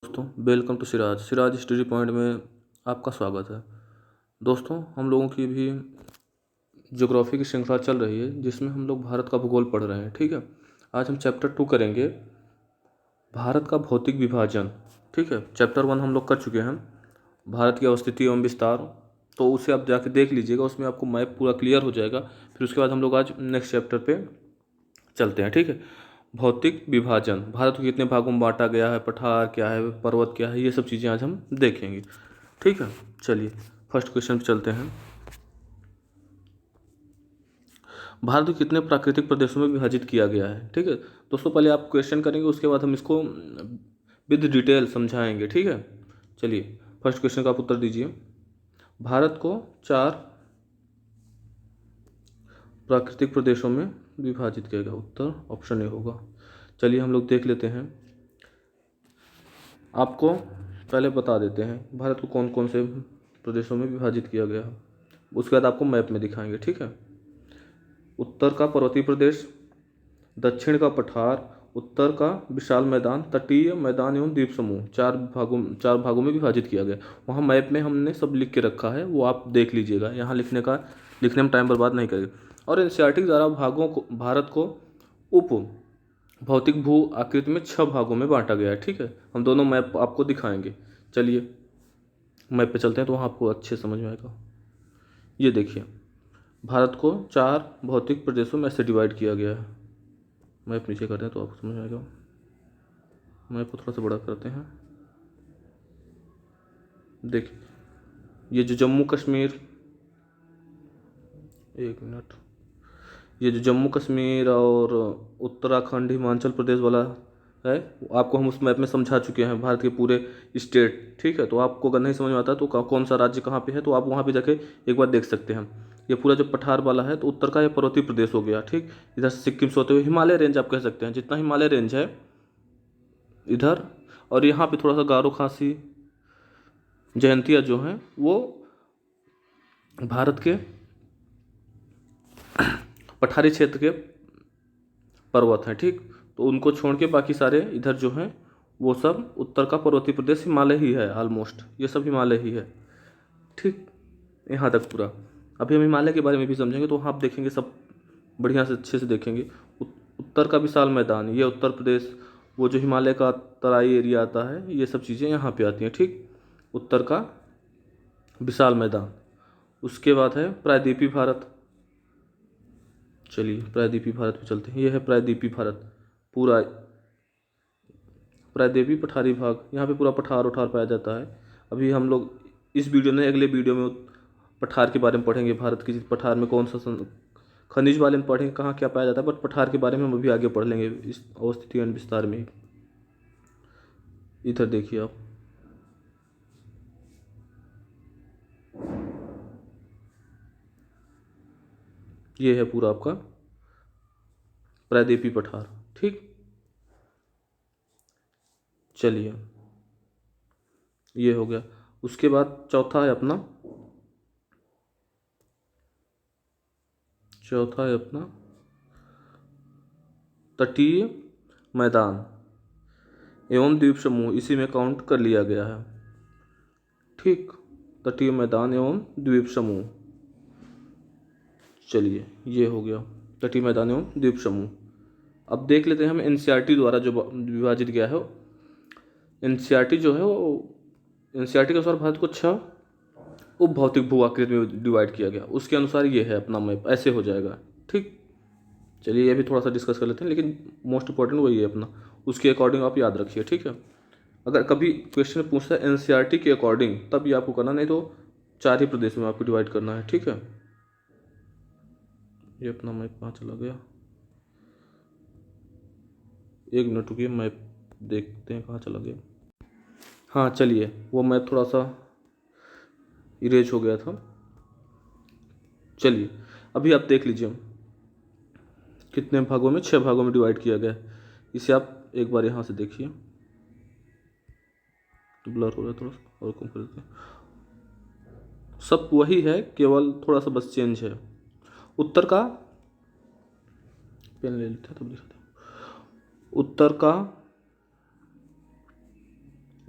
दोस्तों, welcome to Siraj study point में आपका स्वागत है। दोस्तों, हम लोगों की भी ज्योग्राफी की श्रृंखला चल रही है जिसमें हम लोग भारत का भूगोल पढ़ रहे हैं। ठीक है, आज हम चैप्टर 2 करेंगे, भारत का भौतिक विभाजन। ठीक है, चैप्टर 1 हम लोग कर चुके हैं, भारत की अवस्थिति एवं विस्तार। तो उसे आप जाके देख लीजिएगा, उसमें आपको मैप पूरा क्लियर हो जाएगा। फिर उसके बाद हम लोग आज नेक्स्ट चैप्टर पे चलते हैं। ठीक है, भौतिक विभाजन, भारत को कितने भागों में बांटा गया है, पठार क्या है, पर्वत क्या है, ये सब चीज़ें आज हम देखेंगे। ठीक है, चलिए फर्स्ट क्वेश्चन पे चलते हैं। भारत को कितने प्राकृतिक प्रदेशों में विभाजित किया गया है। ठीक है दोस्तों, पहले आप क्वेश्चन करेंगे, उसके बाद हम इसको विद डिटेल समझाएंगे। ठीक है, चलिए फर्स्ट क्वेश्चन का आप उत्तर दीजिए। भारत को 4 प्राकृतिक प्रदेशों में विभाजित किया गया, उत्तर ऑप्शन ए होगा। चलिए हम लोग देख लेते हैं। आपको पहले बता देते हैं भारत को कौन कौन से प्रदेशों में विभाजित किया गया है, उसके बाद आपको मैप में दिखाएंगे। ठीक है, उत्तर का पर्वतीय प्रदेश, दक्षिण का पठार, उत्तर का विशाल मैदान, तटीय मैदान एवं द्वीप समूह, 4 भागों में विभाजित किया गया। वहाँ मैप में हमने सब लिख के रखा है, वो आप देख लीजिएगा। यहाँ लिखने में टाइम बर्बाद नहीं करेगा। और एनसीईआरटी द्वारा भारत को उप भौतिक भू आकृति में 6 भागों में बांटा गया है। ठीक है, हम दोनों मैप आपको दिखाएंगे। चलिए मैप पे चलते हैं तो वहाँ आपको अच्छे समझ में आएगा। ये देखिए, भारत को 4 भौतिक प्रदेशों में ऐसे डिवाइड किया गया है। मैप नीचे करते हैं तो आपको समझ में आएगा। मैप को थोड़ा सा बड़ा करते हैं। देखिए, ये जो जम्मू कश्मीर, एक मिनट, ये जो जम्मू कश्मीर और उत्तराखंड हिमाचल प्रदेश वाला है, आपको हम उस मैप में समझा चुके हैं, भारत के पूरे स्टेट। ठीक है, तो आपको अगर नहीं समझ में आता तो कौन सा राज्य कहाँ पे है, तो आप वहाँ पे जाके एक बार देख सकते हैं। ये पूरा जो पठार वाला है तो उत्तर का ये पर्वतीय प्रदेश हो गया। ठीक, इधर से सिक्किम से होते हुए हिमालय रेंज आप कह सकते हैं, जितना हिमालय रेंज है इधर। और यहाँ पे थोड़ा सा गारो खासी जयंतिया जो हैं वो भारत के पठारी क्षेत्र के पर्वत हैं। ठीक, तो उनको छोड़ के बाकी सारे इधर जो हैं वो सब उत्तर का पर्वतीय प्रदेश हिमालय ही है, ऑलमोस्ट ये सब हिमालय ही है। ठीक, यहाँ तक पूरा। अभी हम हिमालय के बारे में भी समझेंगे, तो वहाँ आप देखेंगे सब बढ़िया से अच्छे से देखेंगे। उत्तर का विशाल मैदान, ये उत्तर प्रदेश, वो जो हिमालय का तराई एरिया आता है, ये सब चीज़ें यहाँ पे आती हैं। ठीक, उत्तर का विशाल मैदान। उसके बाद है प्रायद्वीपीय भारत। चलिए प्रायद्वीपीय भारत पे चलते हैं। ये है प्रायद्वीपीय भारत, पूरा प्रायद्वीपीय पठारी भाग, यहाँ पे पूरा पठार उठार पाया जाता है। अभी हम लोग इस वीडियो में, अगले वीडियो में पठार के बारे में पढ़ेंगे, भारत की पठार में कौन सा खनिज वाले में पढ़ेंगे, कहाँ क्या पाया जाता है, बट पठार के बारे में हम अभी आगे पढ़ लेंगे इस अवस्थिति एवं विस्तार में। इधर देखिए आप, ये है पूरा आपका प्रायद्वीपीय पठार। ठीक, चलिए ये हो गया। उसके बाद चौथा है अपना तटीय मैदान एवं द्वीप समूह, इसी में काउंट कर लिया गया है। ठीक, तटीय मैदान एवं द्वीप समूह। चलिए ये हो गया तटीय मैदान एवं द्वीप समूह। अब देख लेते हैं हम एनसीईआरटी द्वारा जो विभाजित गया है। एनसीईआरटी जो है वो, एनसीईआरटी के अनुसार भारत को 6 उप भौतिक भू आकृति में डिवाइड किया गया। उसके अनुसार ये है अपना मैप, ऐसे हो जाएगा। ठीक, चलिए ये भी थोड़ा सा डिस्कस कर लेते हैं, लेकिन मोस्ट इंपॉर्टेंट वही है अपना, उसके अकॉर्डिंग आप याद रखिए। ठीक है, अगर कभी क्वेश्चन पूछता है एनसीईआरटी के अकॉर्डिंग, तब ये आपको करना, नहीं तो 4 ही प्रदेश में आपको डिवाइड करना है। ठीक है, ये अपना मैप कहाँ चला गया, एक मिनट रुकिए, मैप देखते हैं कहाँ चला गया। हाँ चलिए, वो मैप थोड़ा सा इरेज हो गया था। चलिए अभी आप देख लीजिए कितने भागों में, 6 भागों में डिवाइड किया गया है। इसे आप एक बार यहाँ से देखिए, ब्लर हो रहा है थोड़ा सा, और कम कर देते हैं। सब वही है, केवल थोड़ा सा बस चेंज है। उत्तर का, पेन ले लेते हैं तब दिखाते हैं। उत्तर का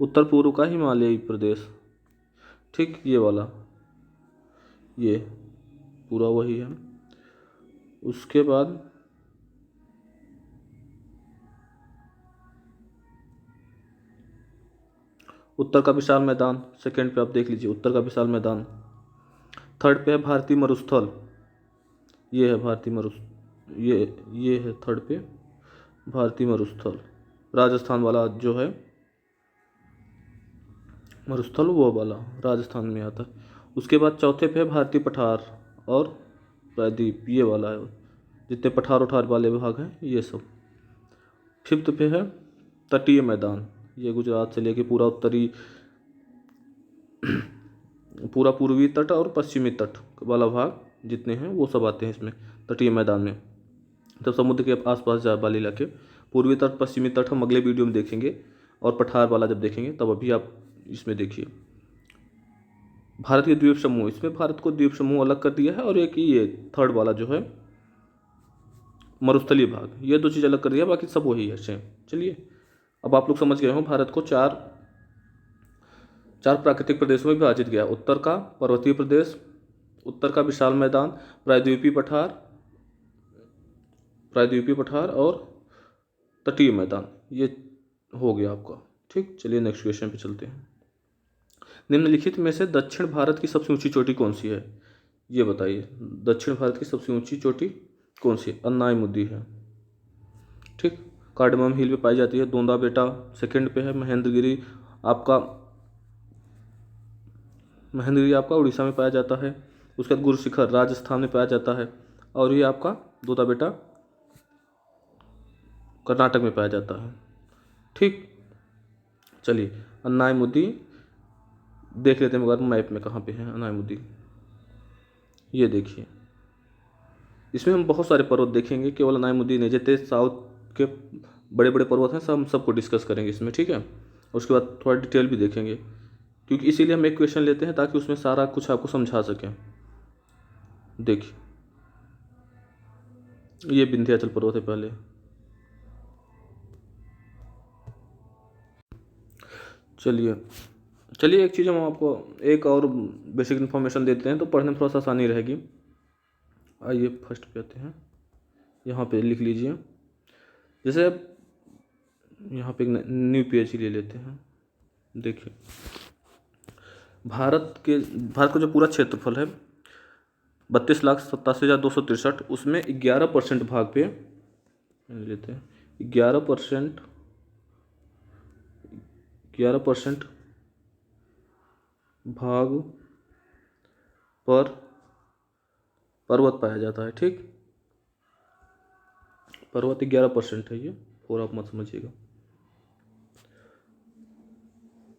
उत्तर पूर्व का हिमालयी प्रदेश, ठीक, ये वाला, ये पूरा वही है। उसके बाद उत्तर का विशाल मैदान, सेकंड पे आप देख लीजिए, उत्तर का विशाल मैदान। थर्ड पे है भारतीय मरुस्थल, ये है भारतीय मरुस ये है थर्ड पे भारतीय मरुस्थल, राजस्थान वाला जो है मरुस्थल, वो वाला राजस्थान में आता है। उसके बाद चौथे पे है भारतीय पठार और प्रायद्वीप, ये वाला है, जितने पठार उठार वाले भाग हैं ये सब। फिफ्थ पे है तटीय मैदान, ये गुजरात से लेके पूरा उत्तरी, पूरा पूर्वी तट और पश्चिमी तट वाला भाग जितने हैं वो सब आते हैं इसमें तटीय मैदान में। तो समुद्र के आसपास वाले इलाके, पूर्वी तट पश्चिमी तट हम अगले वीडियो में देखेंगे, और पठार वाला जब देखेंगे तब अभी आप इसमें देखिए। भारत के द्वीप समूह, इसमें भारत को द्वीप समूह अलग कर दिया है, और एक ये थर्ड वाला जो है मरुस्थलीय भाग, ये दो चीज़ अलग कर दिया, बाकी सब वही है सेम। चलिए, अब आप लोग समझ गए हो भारत को चार प्राकृतिक प्रदेशों में विभाजित किया। उत्तर का पर्वतीय प्रदेश, उत्तर का विशाल मैदान, प्रायद्वीपीय पठार और तटीय मैदान, ये हो गया आपका। ठीक, चलिए नेक्स्ट क्वेश्चन पे चलते हैं। निम्नलिखित में से दक्षिण भारत की सबसे ऊंची चोटी कौन सी है, ये बताइए। दक्षिण भारत की सबसे ऊंची चोटी कौन सी है? अन्नायमुदी है, ठीक, कार्डमम हिल पे पाई जाती है। दोंदा बेटा सेकंड पे है। महेंद्रगिरी आपका उड़ीसा में पाया जाता है। उसके बाद गुरु शिखर राजस्थान में पाया जाता है, और ये आपका दोंदा बेटा कर्नाटक में पाया जाता है। ठीक, चलिए अन्नायमुदी देख लेते हैं मगर मैप में कहाँ पे है अन्नायमुदी। ये देखिए, इसमें हम बहुत सारे पर्वत देखेंगे, केवल अन्नायमुदी नहीं, जितने साउथ के बड़े बड़े पर्वत हैं सब हम सबको डिस्कस करेंगे इसमें, ठीक है। उसके बाद थोड़ा डिटेल भी देखेंगे, क्योंकि इसीलिए हम एक क्वेश्चन लेते हैं ताकि उसमें सारा कुछ आपको समझा सकें। देखिए, ये विंध्याचल पर्वत है पहले। चलिए एक चीज़ हम आपको एक और बेसिक इन्फॉर्मेशन देते हैं तो पढ़ने में थोड़ा सा आसानी रहेगी। आइए फर्स्ट पे आते हैं, यहाँ पे लिख लीजिए। जैसे यहाँ पे एक न्यू पेज ले लेते हैं। देखिए, भारत का जो पूरा क्षेत्रफल है 32,87,263, उसमें 11% भाग पे लेते हैं। 11% भाग पर पर्वत पाया जाता है। ठीक, पर्वत 11% है, ये और आप मत समझिएगा।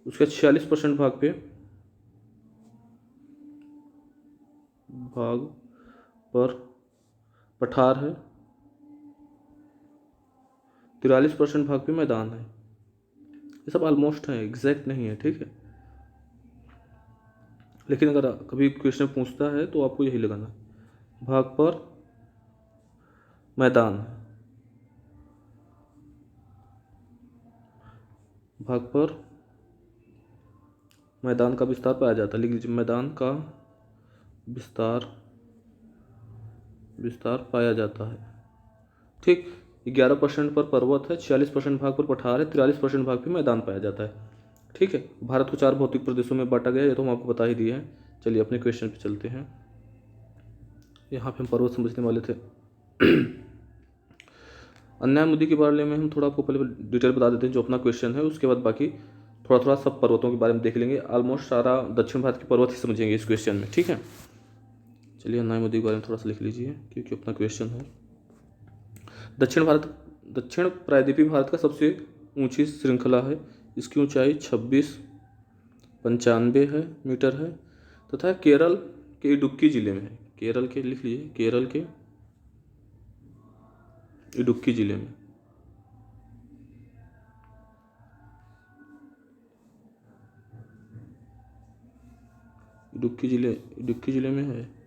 उसके 46% भाग पर पठार है। 43% भाग पे मैदान है। ये सब ऑलमोस्ट है, एग्जैक्ट नहीं है, ठीक है। लेकिन अगर कभी क्वेश्चन पूछता है तो आपको यही लगाना, भाग पर मैदान है, भाग पर मैदान का विस्तार पाया जाता है। लिख लीजिए, मैदान का विस्तार पाया जाता है। ठीक, 11% पर पर्वत है, 46% भाग पर पठार है, 43% भाग पे मैदान पाया जाता है। ठीक है, भारत को 4 भौतिक प्रदेशों में बांटा गया है, ये तो हम आपको बता ही दिए हैं। चलिए अपने क्वेश्चन पे चलते हैं। यहाँ पे हम पर्वत समझने वाले थे। अन्यायमुदी के बारे में हम थोड़ा आपको पहले डिटेल बता देते हैं जो अपना क्वेश्चन है, उसके बाद बाकी थोड़ा थोड़ा सब पर्वतों के बारे में देख लेंगे। ऑलमोस्ट सारा दक्षिण भारत के पर्वत ही समझेंगे इस क्वेश्चन में, ठीक है। चलिए अन्यायमुदी के बारे में थोड़ा सा लिख लीजिए क्योंकि अपना क्वेश्चन है। दक्षिण प्रायद्वीपीय भारत का सबसे ऊंची श्रृंखला है। इसकी ऊंचाई 2695 मीटर है तथा केरल के इडुक्की जिले में है। केरल के लिख लीजिए, केरल के इडुक्की जिले में। इडुक्की जिले में है।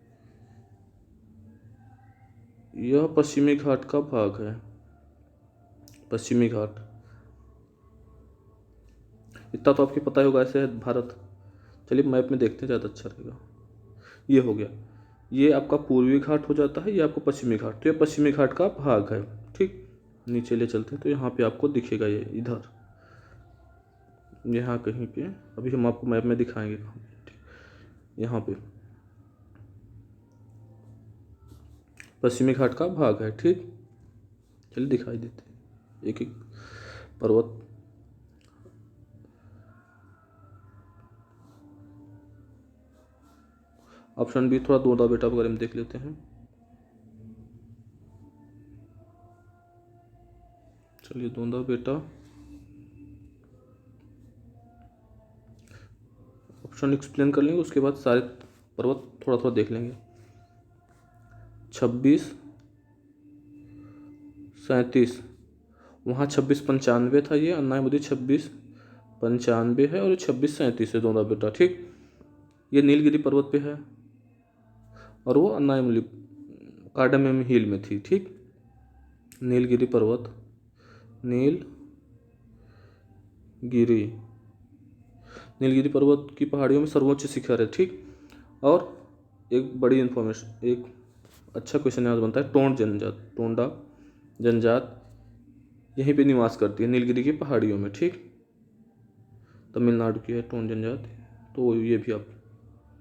यह पश्चिमी घाट का भाग है। पश्चिमी घाट इतना तो आपको पता ही होगा ऐसे है भारत। चलिए मैप में देखते हैं, ज़्यादा अच्छा रहेगा। ये हो गया, ये आपका पूर्वी घाट हो जाता है, ये आपको पश्चिमी घाट, तो ये पश्चिमी घाट का भाग है। ठीक, नीचे ले चलते हैं तो यहाँ पे आपको दिखेगा ये इधर, यहाँ कहीं पे, अभी हम आपको मैप में दिखाएंगे। यहाँ पे पश्चिमी घाट का भाग है। ठीक, चलिए दिखाई देते हैं एक एक पर्वत। ऑप्शन बी थोड़ा दोदा बेटा वगैरह में देख लेते हैं। चलिए दोदा बेटा, ऑप्शन एक्सप्लेन कर लेंगे, उसके बाद सारे पर्वत थोड़ा थोड़ा देख लेंगे। 26 37, वहाँ 2695 था, ये अन्ना मुझे 2695 है, और ये 2637 है दोनों बेटा। ठीक, ये नीलगिरी पर्वत पे है और वो अन्नायमुली कार्डमम हिल में थी। ठीक, नीलगिरी पर्वत, नीलगिरी नीलगिरी पर्वत की पहाड़ियों में सर्वोच्च शिखर है। ठीक, और एक बड़ी इन्फॉर्मेशन, एक अच्छा क्वेश्चन यहाँ बनता है, टोंडा जनजात यहीं पे निवास करती है नीलगिरी की पहाड़ियों में। ठीक, तमिलनाडु की है टोंडा जनजात, तो ये भी आप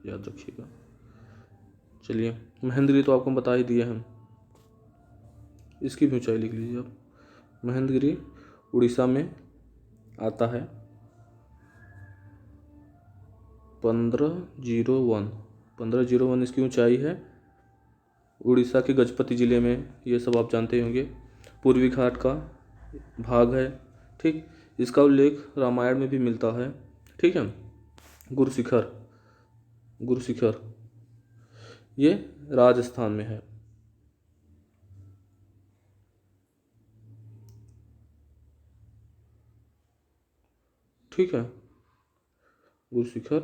याद रखिएगा। चलिए महेंद्रगिरी तो आपको बता ही दिया हम, इसकी भी ऊंचाई लिख लीजिए आप। महेंद्रगिरी उड़ीसा में आता है, 1501 इसकी ऊंचाई है। उड़ीसा के गजपति ज़िले में, ये सब आप जानते ही होंगे, पूर्वी घाट का भाग है। ठीक, इसका उल्लेख रामायण में भी मिलता है। ठीक है, गुरु शिखर ये राजस्थान में है। ठीक है, गुरु शिखर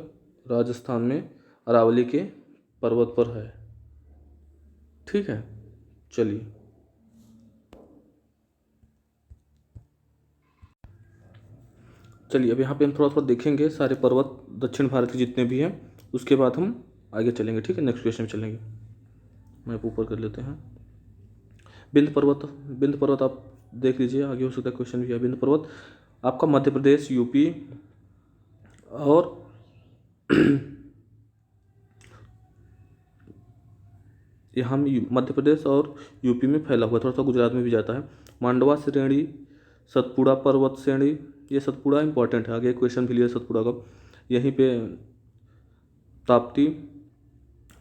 राजस्थान में अरावली के पर्वत पर है। ठीक है, चलिए अब यहाँ पे हम थोड़ा थोड़ा देखेंगे सारे पर्वत दक्षिण भारत के जितने भी हैं, उसके बाद हम आगे चलेंगे। ठीक है, नेक्स्ट क्वेश्चन में चलेंगे। मैप ऊपर कर लेते हैं। बिंद पर्वत आप देख लीजिए, आगे हो सकता है क्वेश्चन भी है। बिंद पर्वत आपका मध्य प्रदेश, यूपी और यहाँ मध्य प्रदेश और यूपी में फैला हुआ, थोड़ा सा गुजरात में भी जाता है। मांडवा श्रेणी, सतपुड़ा पर्वत श्रेणी, ये सतपुड़ा इंपॉर्टेंट है, आगे क्वेश्चन भी लिया सतपुड़ा का। यहीं पे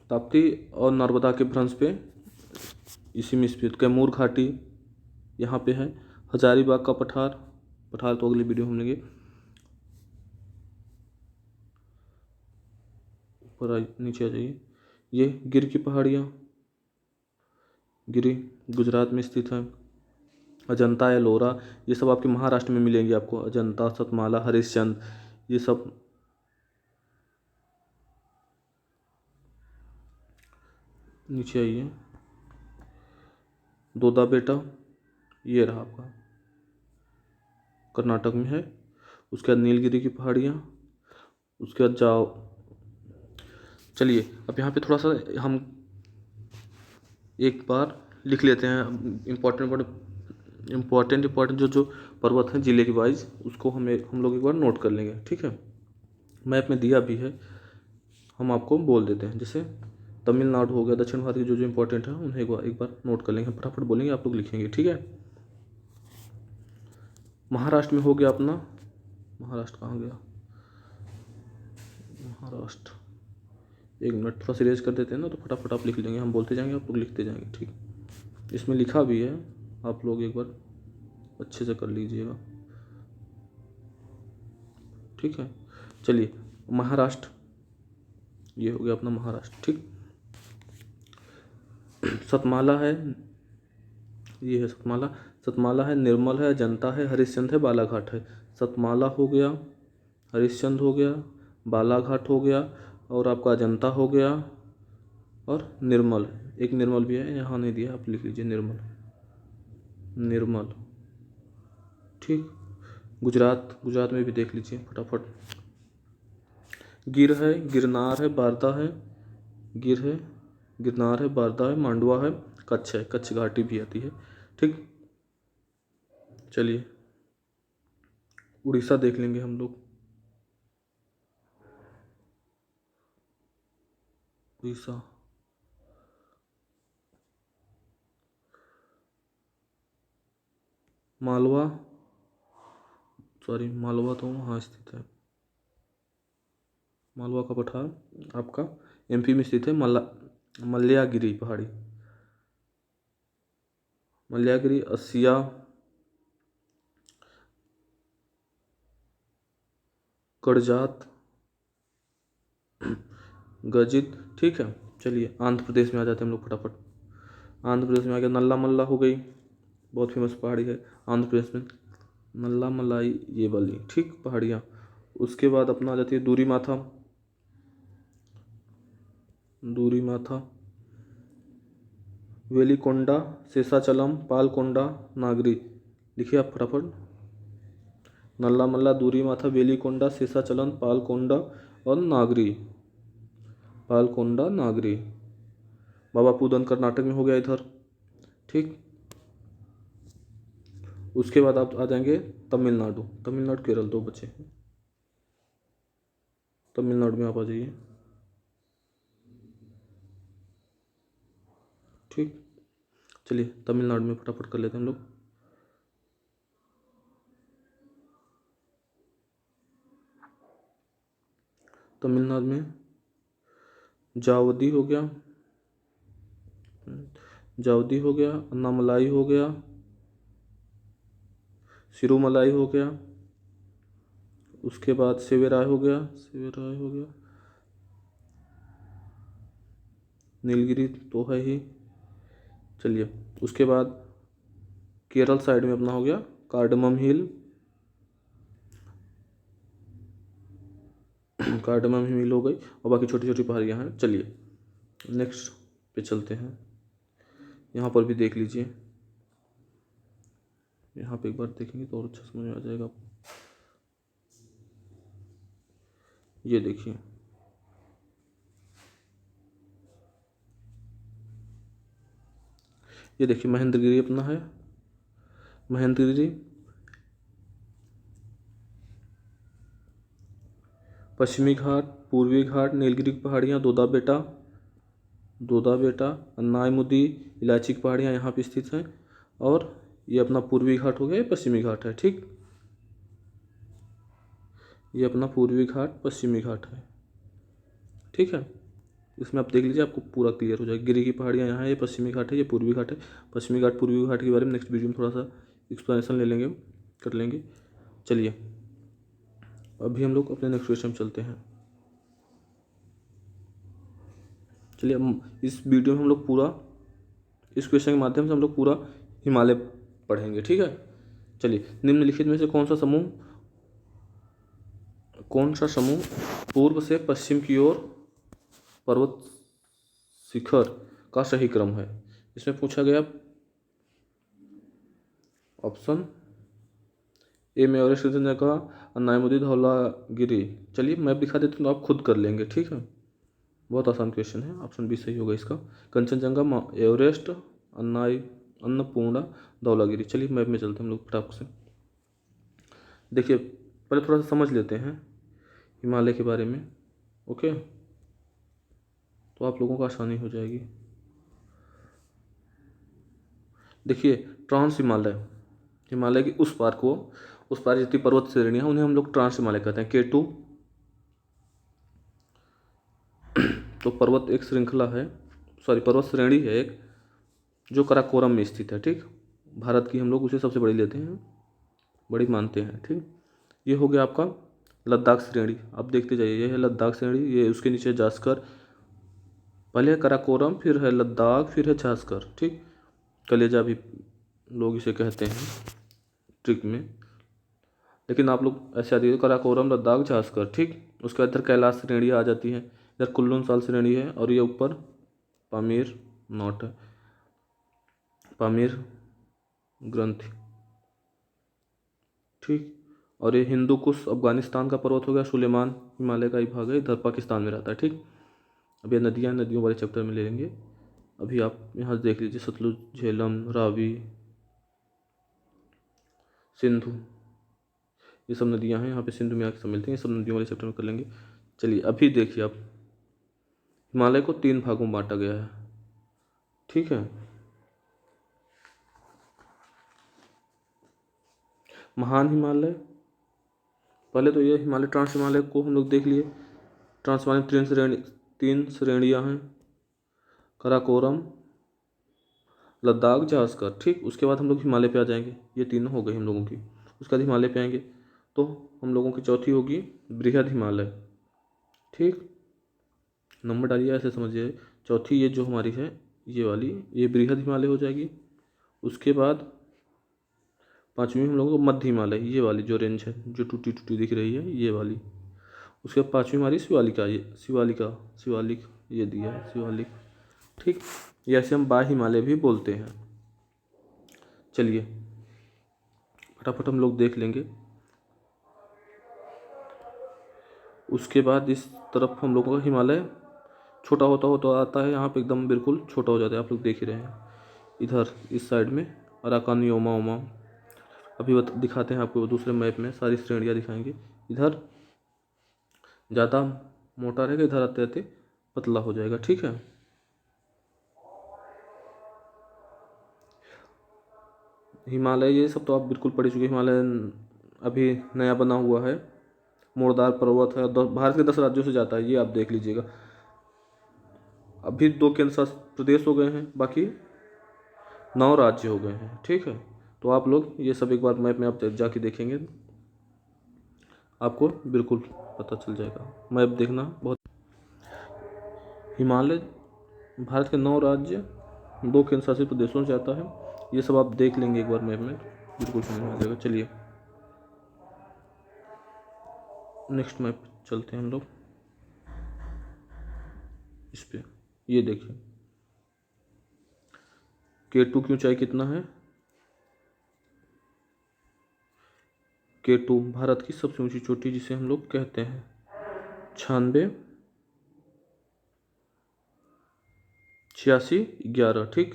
ताप्ती और नर्मदा के भ्रंश पे इसी में स्थित कैमूर घाटी यहाँ पे है। हजारीबाग का पठार तो अगली वीडियो में लेंगे। ऊपर नीचे आ जाइए, ये गिर की पहाड़ियाँ, गिरी गुजरात में स्थित है। अजंता एलोरा ये सब आपके महाराष्ट्र में मिलेंगे आपको। अजंता, सतमाला, हरिश्चंद्र ये सब नीचे आइए। दोदा बेटा ये रहा आपका, कर्नाटक में है। उसके बाद नीलगिरी की पहाड़ियाँ, उसके बाद जाओ। चलिए अब यहाँ पे थोड़ा सा हम एक बार लिख लेते हैं इम्पोर्टेंट जो पर्वत हैं जिले के वाइज, उसको हम लोग एक बार नोट कर लेंगे। ठीक है, मैप में दिया भी है, हम आपको बोल देते हैं। जैसे तमिलनाडु हो गया, दक्षिण भारत के जो इंपॉर्टेंट है उन्हें एक बार नोट कर लेंगे, फटाफट बोलेंगे, आप लोग लिखेंगे। ठीक है, महाराष्ट्र में हो गया अपना, महाराष्ट्र कहाँ गया, महाराष्ट्र, एक मिनट थोड़ा सीरियस कर देते हैं ना, तो फटाफट आप लिख लेंगे, हम बोलते जाएंगे आप लोग लिखते जाएंगे। ठीक, इसमें लिखा भी है, आप लोग एक बार अच्छे से कर लीजिएगा। ठीक है, चलिए महाराष्ट्र ये हो गया अपना महाराष्ट्र। ठीक, सतमाला है, ये है सतमाला है, निर्मल है, अजंता है, हरिश्चंद्र है, बालाघाट है। सतमाला हो गया, हरिश्चंद्र हो गया, बालाघाट हो गया, और आपका अजंता हो गया, और निर्मल, एक निर्मल भी है, यहाँ नहीं दिया, आप लिख लीजिए निर्मल। ठीक, गुजरात में भी देख लीजिए फटाफट। गिर है, गिरनार है, बारदा है, गिर है, गिरनार है, बारदा है, मांडवा है, कच्छ है, कच्छ घाटी भी आती है। ठीक, चलिए उड़ीसा देख लेंगे हम लोग। उड़ीसा, मालवा, सॉरी मालवा तो वहाँ स्थित है। मालवा का पठार आपका एमपी में स्थित है। मल्ल्यागिरी पहाड़ी, मल्ल्यागिरी, अस्सिया, करजात, गजित। ठीक है, चलिए आंध्र प्रदेश में आ जाते हैं हम लोग फटाफट। आंध्र प्रदेश में आ गया नल्ला मल्ला हो गई, बहुत फेमस पहाड़ी है आंध्र प्रदेश में, नल्ला मलाई ये वाली। ठीक, पहाड़ियाँ। उसके बाद अपना आ जाती है दूरी माथा, दूरी माथा, वेलिकोंडा, शेषाचलम, पालकोंडा, नागरी। लिखिए आप फटाफट। नल्ला मल्ला, दूरी माथा, वेलिकोंडा, शेषाचलम, पालकोंडा और नागरी। पालकोंडा, नागरी। बाबा पूदन कर्नाटक में हो गया इधर। ठीक, उसके बाद आप आ जाएंगे तमिलनाडु। तमिलनाडु केरल दो बचे हैं, तमिलनाडु में आप आ जाइए। ठीक, चलिए तमिलनाडु में फटाफट कर लेते हैं हम लोग। तमिलनाडु में जावदी हो गया, जावदी हो गया, अन्नामलाई हो गया, सिरुमलाई हो गया, उसके बाद सेवेराय हो गया, सेवेराय हो गया, नीलगिरी तो है ही। चलिए उसके बाद केरल साइड में अपना हो गया कार्डमम हिल, कार्डमम हिल हो गई, और बाकी छोटी छोटी पहाड़ियाँ हैं। चलिए नेक्स्ट पे चलते हैं। यहाँ पर भी देख लीजिए, यहाँ पे एक बार देखेंगे तो और अच्छा समझ में आ जाएगा आपको। ये देखिए, ये देखिए महेंद्रगिरी अपना है, महेंद्रगिरी, पश्चिमी घाट, पूर्वी घाट, नीलगिरी की पहाड़ियाँ, दोदा बेटा, दोदा बेटा, अन्नायमुदी, इलायची की पहाड़ियाँ यहाँ पे स्थित हैं। और ये अपना पूर्वी घाट हो गया, ये पश्चिमी घाट है। ठीक, ये अपना पूर्वी घाट, पश्चिमी घाट है। ठीक है, इसमें आप देख लीजिए, आपको पूरा क्लियर हो जाएगा। गिरी की पहाड़ियाँ यहाँ है, ये पश्चिमी घाट है, ये पूर्वी घाट है। पश्चिमी घाट पूर्वी घाट के बारे में नेक्स्ट वीडियो में थोड़ा सा एक्सप्लेनेशन ले लेंगे, कर लेंगे। चलिए अभी हम लोग अपने नेक्स्ट क्वेश्चन चलते हैं। चलिए हम इस वीडियो में हम लोग पूरा, इस क्वेश्चन के माध्यम से हम लोग पूरा हिमालय पढ़ेंगे। ठीक है, चलिए निम्नलिखित में से कौन सा समूह पूर्व से पश्चिम की ओर पर्वत शिखर का सही क्रम है? इसमें पूछा गया ऑप्शन ए में एवरेस्ट का, अन्नायमुदी, धौलागिरी। चलिए मैप दिखा देते हैं तो आप खुद कर लेंगे। ठीक है, बहुत आसान क्वेश्चन है, ऑप्शन बी सही होगा इसका। कंचनजंगा, एवरेस्ट, अन्नपूर्णा, धौलागिरी। चलिए मैप में चलते हैं हम लोग फटाक से। देखिए पहले थोड़ा सा समझ लेते हैं हिमालय के बारे में, ओके, तो आप लोगों को आसानी हो जाएगी। देखिए ट्रांस हिमालय, हिमालय की उस पार जितनी पर्वत श्रेणियाँ हैं उन्हें हम लोग ट्रांस हिमालय कहते हैं। K2 तो पर्वत एक श्रृंखला है, सॉरी पर्वत श्रेणी है एक, जो कराकोरम में स्थित है। ठीक, भारत की हम लोग उसे सबसे बड़ी लेते हैं, बड़ी मानते हैं। ठीक, ये हो गया आपका लद्दाख श्रेणी। आप देखते जाइए, ये है लद्दाख श्रेणी, ये उसके नीचे जास्कर, पहले है कराकोरम, फिर है लद्दाख, फिर है जास्कर। ठीक, कलेजा भी लोग इसे कहते हैं ट्रिक में, लेकिन आप लोग ऐसे आते हैं कराकोरम, लद्दाख, जास्कर। ठीक, उसके बाद इधर कैलाश श्रेणी आ जाती है, इधर कुल्लू साल श्रेणी है, और ये ऊपर पामीर नॉट है, पामीर ग्रंथि। ठीक, और ये हिंदू कुश अफगानिस्तान का पर्वत हो गया, सुलेमान हिमालय का ही भाग है, इधर पाकिस्तान में रहता है। ठीक, अब ये नदियाँ नदियों वाले चैप्टर में ले लेंगे। अभी आप यहाँ से देख लीजिए, सतलुज, झेलम, रावी, सिंधु, ये सब नदियाँ हैं। यहाँ पे सिंधु में आके सब मिलती हैं, ये सब नदियों वाले चैप्टर में कर लेंगे। चलिए अभी देखिए आप, हिमालय को 3 भागों में बांटा गया है। ठीक है, महान हिमालय, पहले तो ये हिमालय ट्रांस हिमालय को हम लोग देख लिए। ट्रांस हिमालय 3 श्रेणियाँ हैं, काराकोरम, लद्दाख, जास्कर। ठीक, उसके बाद हम लोग हिमालय पे आ जाएंगे, ये तीनों हो गई हम लोगों की। उसके बाद हिमालय पे आएंगे तो हम लोगों की चौथी होगी बृहद हिमालय। ठीक, नंबर डालिए, ऐसे समझिए, चौथी ये जो हमारी है ये वाली, ये बृहद हिमालय हो जाएगी। उसके बाद 5वीं हम लोगों को मध्य हिमालय, ये वाली जो रेंज है जो टूटी टूटी दिख रही है, ये वाली। उसके बाद 5वीं हमारी शिवालिका, ये शिवालिक ये दिया है, शिवालिक। ठीक, ये ऐसे हम बा हिमालय भी बोलते हैं। चलिए फटाफट हम लोग देख लेंगे। उसके बाद इस तरफ हम लोगों का हिमालय छोटा होता होता आता है, यहाँ पे एकदम बिल्कुल छोटा हो जाता है, आप लोग देख ही रहे हैं। इधर इस साइड में अराकान, योमा ओमा, अभी दिखाते हैं आपको दूसरे मैप में, सारी श्रेणियाँ दिखाएंगे। इधर ज़्यादा मोटा रहेगा, इधर आते आते पतला हो जाएगा। ठीक है, हिमालय ये सब तो आप बिल्कुल पढ़ चुके। हिमालय अभी नया बना हुआ है, मोरदार पर्वत है, भारत के 10 राज्यों से जाता है, ये आप देख लीजिएगा। अभी 2 केंद्र शासित प्रदेश हो गए हैं, बाकी 9 राज्य हो गए हैं। ठीक है, तो आप लोग ये सब एक बार मैप में आप जाके देखेंगे, आपको बिल्कुल पता चल जाएगा। मैप देखना बहुत। हिमालय भारत के 9 राज्य, 2 केंद्र शासित प्रदेशों से आता है, ये सब आप देख लेंगे एक बार मैप में, बिल्कुल समझ में आ जाएगा। चलिए नेक्स्ट मैप चलते हैं हम लोग, इस पे ये देखिए, K2 की ऊंचाई कितना है। K2 भारत की सबसे ऊंची चोटी जिसे हम लोग कहते हैं 96 ठीक,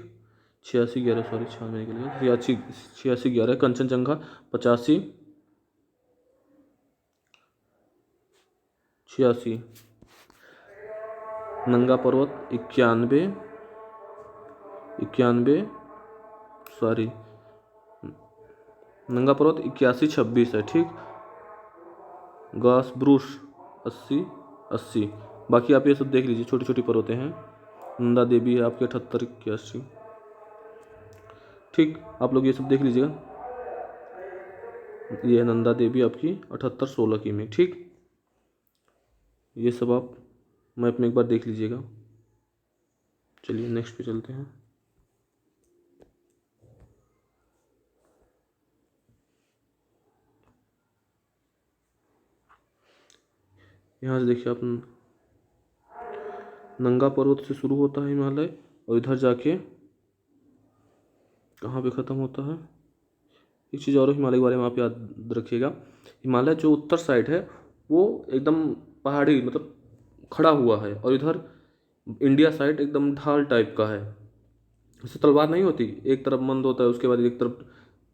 86 सॉरी, 96 के लिए 86 कंचनजंगा 85 86, नंगा पर्वत 91 सॉरी, नंगा पर्वत 81-26 है। ठीक, गास ब्रूस 80। बाकी आप ये सब देख लीजिए, छोटी छोटी पर्वतें हैं। नंदा देवी है आपके 78-81। ठीक, आप लोग ये सब देख लीजिएगा, ये है नंदा देवी आपकी 78-16 की में। ठीक, ये सब आप मैप में एक बार देख लीजिएगा। चलिए नेक्स्ट पे चलते हैं। यहाँ से देखिए आप, नंगा पर्वत से शुरू होता है हिमालय और इधर जाके कहाँ पे ख़त्म होता है। एक चीज़ और हिमालय के बारे में आप याद रखिएगा, हिमालय जो उत्तर साइड है वो एकदम पहाड़ी मतलब खड़ा हुआ है, और इधर इंडिया साइड एकदम ढाल टाइप का है। जैसे तलवार नहीं होती, एक तरफ मंद होता है, उसके बाद एक तरफ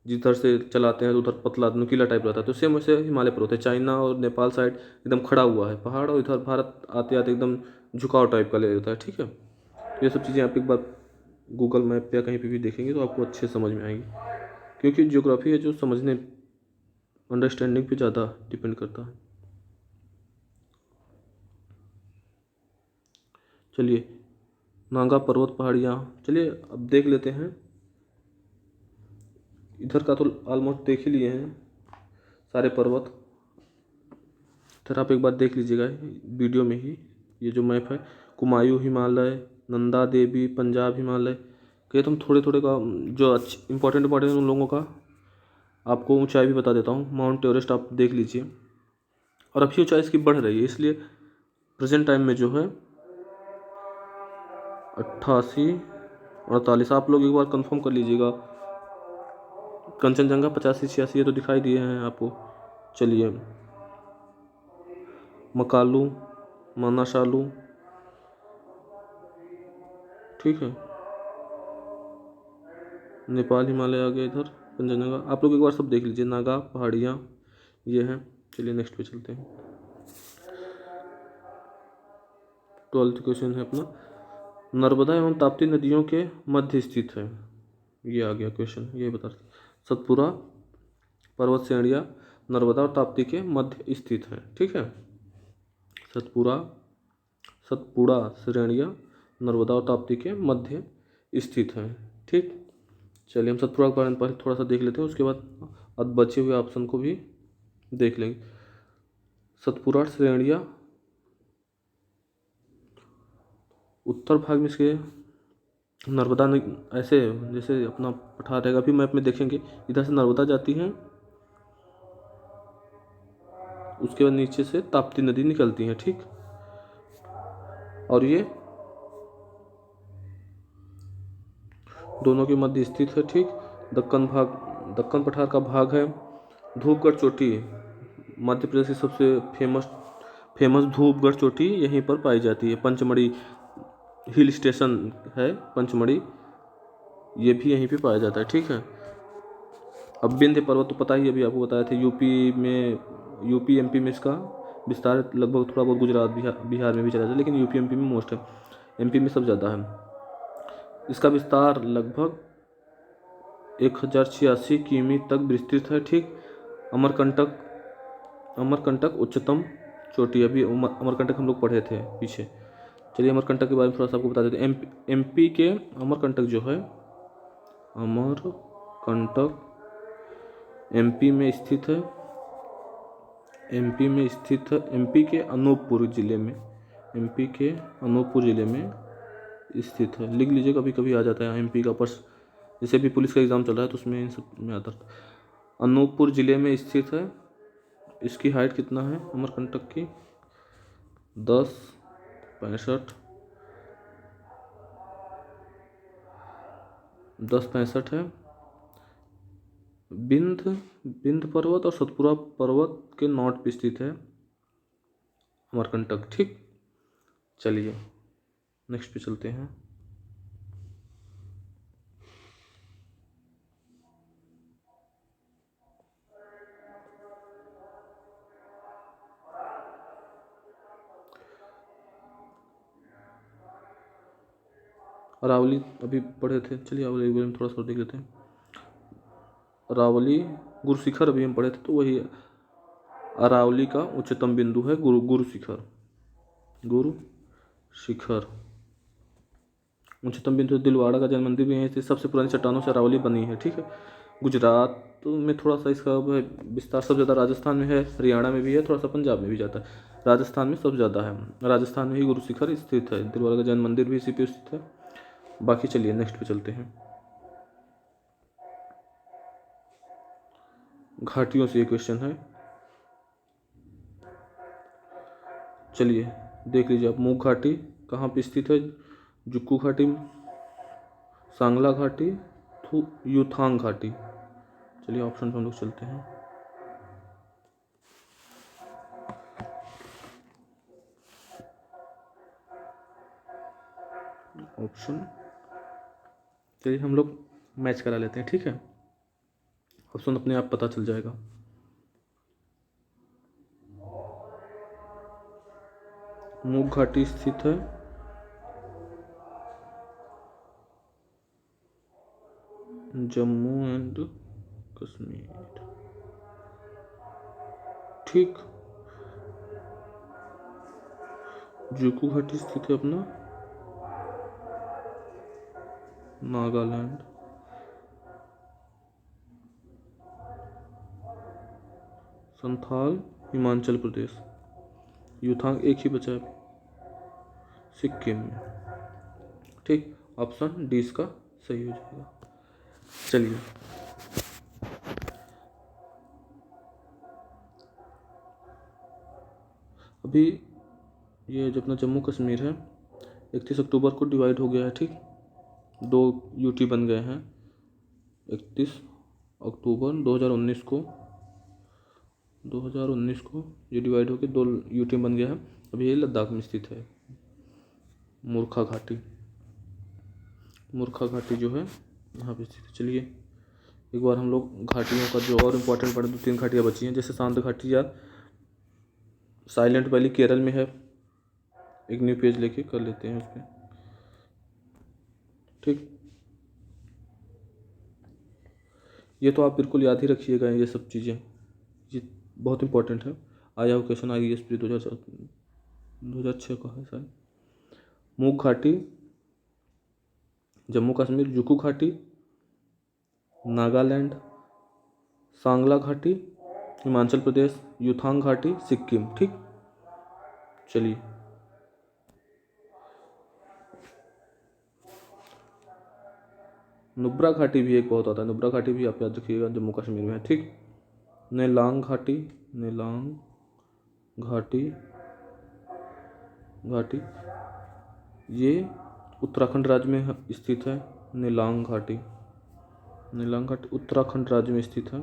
जिधर से चलाते हैं तो उधर पतला नुकीला टाइप रहता है, तो सेम वैसे हिमालय पर होता है। चाइना और नेपाल साइड एकदम खड़ा हुआ है पहाड़, और इधर भारत आते आते एकदम झुकाव टाइप का ले लेता है। ठीक है, ये सब चीज़ें आप एक बार गूगल मैप पे या कहीं पे भी देखेंगे तो आपको अच्छे समझ में आएंगी, क्योंकि ज्योग्राफी है जो समझने अंडरस्टैंडिंग पे ज़्यादा डिपेंड करता है। चलिए नागा पर्वत पहाड़ियाँ, चलिए अब देख लेते हैं। इधर का तो ऑलमोस्ट देख ही लिए हैं सारे पर्वत, इधर आप एक बार देख लीजिएगा वीडियो में ही। ये जो मैप है, कुमायूं हिमालय, नंदा देवी, पंजाब हिमालय के, तुम थोड़े थोड़े का जो अच्छे इंपॉर्टेंट उन लोगों का आपको ऊंचाई भी बता देता हूँ। माउंट एवरेस्ट आप देख लीजिए, और अभी ऊंचाई इसकी बढ़ रही है, इसलिए प्रेजेंट टाइम में जो है 88-48, आप लोग एक बार कंफर्म कर लीजिएगा। कंचनजंगा 85-86 ये तो दिखाई दिए हैं आपको, चलिए, मकालू, मनाशालू, ठीक है। नेपाल हिमालय आ गया इधर, कंचनजंगा। आप लोग एक बार सब देख लीजिए, नागा पहाड़ियाँ ये हैं। चलिए नेक्स्ट पे चलते हैं। 12th क्वेश्चन है अपना, नर्मदा एवं ताप्ती नदियों के मध्य स्थित है। ये आ गया क्वेश्चन, ये बता। सतपुरा पर्वत श्रेणियाँ नर्मदा और ताप्ती के मध्य स्थित है, ठीक है। सतपुड़ा श्रेणियाँ नर्मदा और ताप्ती के मध्य स्थित है, ठीक। चलिए हम सतपुड़ा के बारे में पहले थोड़ा सा देख लेते हैं, उसके बाद अब बचे हुए ऑप्शन को भी देख लेंगे। सतपुड़ा श्रेणियाँ उत्तर भाग में इसके नर्मदा ऐसे जैसे अपना पठार रहेगा, अभी मैप में देखेंगे इधर से नर्मदा जाती है, उसके बाद नीचे से ताप्ती नदी निकलती है, ठीक। और ये दोनों के मध्य स्थित है, ठीक। दक्कन पठार का भाग है। धूपगढ़ चोटी मध्य प्रदेश की सबसे फेमस धूपगढ़ चोटी यहीं पर पाई जाती है। पंचमढ़ी हिल स्टेशन है, पंचमढ़ी, ये भी यहीं पे पाया जाता है, ठीक है। अब विंध्य पर्वत तो पता ही, अभी आपको बताया था, यूपी एमपी में इसका विस्तार लगभग थोड़ा बहुत गुजरात बिहार में भी चला जाता है, लेकिन यूपी एमपी में मोस्ट है, एमपी में सब ज़्यादा है। इसका विस्तार लगभग 1086 किमी तक विस्तृत है, ठीक। अमरकंटक उच्चतम चोटी, अभी अमरकंटक हम लोग पढ़े थे पीछे। चलिए अमरकंटक के बारे में थोड़ा सा आपको बता देते हैं। एमपी के अमरकंटक जो है, अमरकंटक एमपी में स्थित है। एमपी के अनूपपुर ज़िले में स्थित है। लिख लीजिए, कभी कभी आ जाता है एमपी का पर्स, जैसे भी पुलिस का एग्ज़ाम चल रहा है तो उसमें इन सब में आता है। अनूपपुर ज़िले में स्थित है। इसकी हाइट कितना है अमरकंटक की? 10.65 है। विंध्य पर्वत और सतपुड़ा पर्वत के नॉर्थ पे स्थित है अमरकंटक, ठीक। चलिए नेक्स्ट पे चलते हैं। अरावली अभी पढ़े थे, चलिए अरावली के बारे में थोड़ा सा देख लेते हैं। अरावली गुरु शिखर अभी हम पढ़े थे, तो वही अरावली का उच्चतम बिंदु है गुरु शिखर उच्चतम बिंदु। दिलवाड़ा का जैन मंदिर भी यहीं से, सबसे पुरानी चट्टानों से अरावली बनी है, ठीक है। गुजरात में थोड़ा सा इसका विस्तार सब ज़्यादा राजस्थान में है, हरियाणा में भी है, थोड़ा सा पंजाब में भी जाता है। राजस्थान में सब ज़्यादा है, राजस्थान में ही गुरु शिखर स्थित है। दिलवाड़ा का जैन मंदिर भी इसी पे स्थित है। बाकी चलिए नेक्स्ट पे चलते हैं। घाटियों से ये क्वेश्चन है, चलिए देख लीजिए आप। मूक घाटी कहाँ पे स्थित है? जुक्कू घाटी, सांगला घाटी, युथांग घाटी। चलिए ऑप्शन पे हम लोग चलते हैं। ऑप्शन चलिए हम लोग मैच करा लेते हैं, ठीक है। ऑप्शन अपने आप पता चल जाएगा। मूक घाटी स्थित है जम्मू एंड कश्मीर, ठीक। जुकू घाटी स्थित है अपना नागालैंड। संथाल हिमाचल प्रदेश। युथांग एक ही बचा है सिक्किम में, ठीक। ऑप्शन डी इसका सही हो जाएगा। चलिए अभी ये जो अपना जम्मू कश्मीर है 31 अक्टूबर को डिवाइड हो गया है, ठीक। 2 यूटी बन गए हैं। 31 अक्टूबर 2019 को 2019 को ये डिवाइड होकर 2 यूटी बन गया है। अभी ये लद्दाख में स्थित है। मूर्खा घाटी, मूर्खा घाटी जो है यहाँ पे स्थित है। चलिए एक बार हम लोग घाटियों का जो और इम्पोर्टेंट पड़े 2-3 घाटियाँ बची हैं, जैसे शांत घाटी या साइलेंट वैली केरल में है। एक न्यू पेज लेके कर लेते हैं उस पर, ठीक। ये तो आप बिल्कुल याद ही रखिएगा, ये सब चीज़ें ये बहुत इंपॉर्टेंट है। आया हो क्वेश्चन IAS 2006 का है शायद। मूक घाटी जम्मू कश्मीर, जुकू घाटी नागालैंड, सांगला घाटी हिमाचल प्रदेश, युथांग घाटी सिक्किम, ठीक। चलिए नुब्रा घाटी भी एक बहुत आता है, नुब्रा घाटी भी आप याद रखिएगा, जम्मू कश्मीर में है, ठीक। नेलांग घाटी, नेलांग घाटी घाटी ये उत्तराखंड राज्य में स्थित है। नेलांग घाटी, नेलांग घाटी उत्तराखंड राज्य में स्थित है,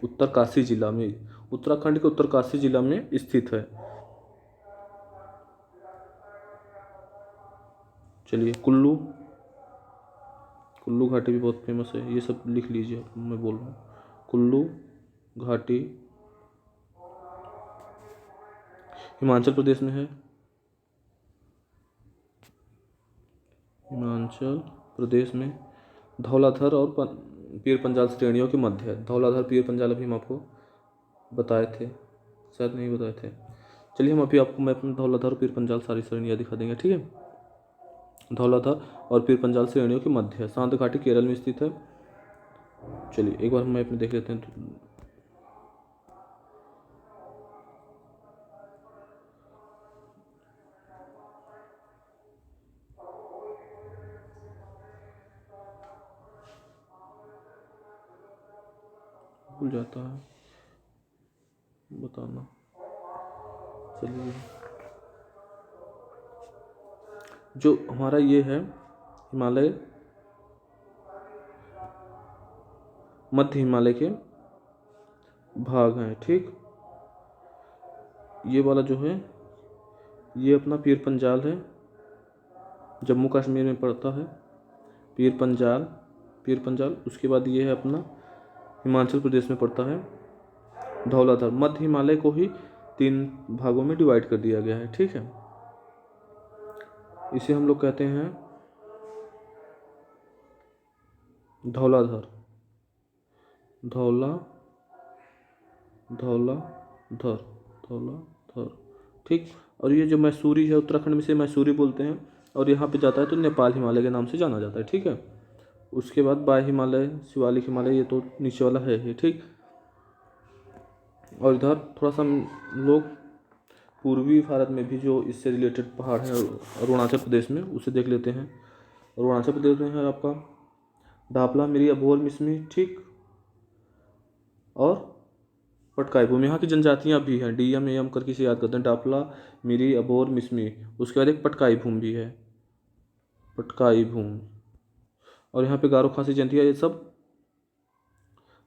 उत्तरकाशी जिला में, उत्तराखंड के उत्तरकाशी जिला में स्थित है। चलिए कुल्लू, कुल्लू घाटी भी बहुत फेमस है, ये सब लिख लीजिए आप, मैं बोल रहा हूँ। कुल्लू घाटी हिमाचल प्रदेश में है, हिमाचल प्रदेश में धौलाधर और पीर पंजाल श्रेणियों के मध्य है। धौलाधर पीर पंजाल अभी हम आपको बताए थे, शायद नहीं बताए थे। चलिए हम अभी आपको मैप में धौलाधर पीर पंजाल सारी श्रेणियाँ दिखा देंगे, ठीक है। धौलाधर और पीर पंजाल श्रेणियों के मध्य है। शांत घाटी केरल में स्थित है। चलिए एक बार हम मैप में देख लेते हैं तो भूल जाता है बताना। चलिए जो हमारा ये है हिमालय, मध्य हिमालय के भाग हैं, ठीक। ये वाला जो है ये अपना पीर पंजाल है, जम्मू कश्मीर में पड़ता है। पीर पंजाल, पीर पंजाल। उसके बाद ये है अपना हिमाचल प्रदेश में पड़ता है धौलाधर। मध्य हिमालय को ही 3 भागों में डिवाइड कर दिया गया है, ठीक है। इसे हम लोग कहते हैं धौलाधर, धौलाधर, धौलाधर, ठीक। और ये जो मैसूरी है, उत्तराखंड में से मैसूरी बोलते हैं, और यहाँ पे जाता है तो नेपाल हिमालय के नाम से जाना जाता है, ठीक है। उसके बाद बाय हिमालय, शिवालिक हिमालय, ये तो नीचे वाला है, ठीक। और इधर थोड़ा सा लोग पूर्वी भारत में भी जो इससे रिलेटेड पहाड़ है अरुणाचल प्रदेश में, उसे देख लेते हैं। अरुणाचल प्रदेश में है आपका डापला, मिरी, अबोर, मिसमी, ठीक। और पटकाई भूमि। यहाँ की जनजातियाँ भी हैं, DM AM करके इसे याद करते हैं। डापला, मिरी, अबोर, मिसमी। उसके बाद एक पटकाई भूमि भी है, पटकाई भूमि। और यहाँ पे गारो, खासी, जयंतिया, ये सब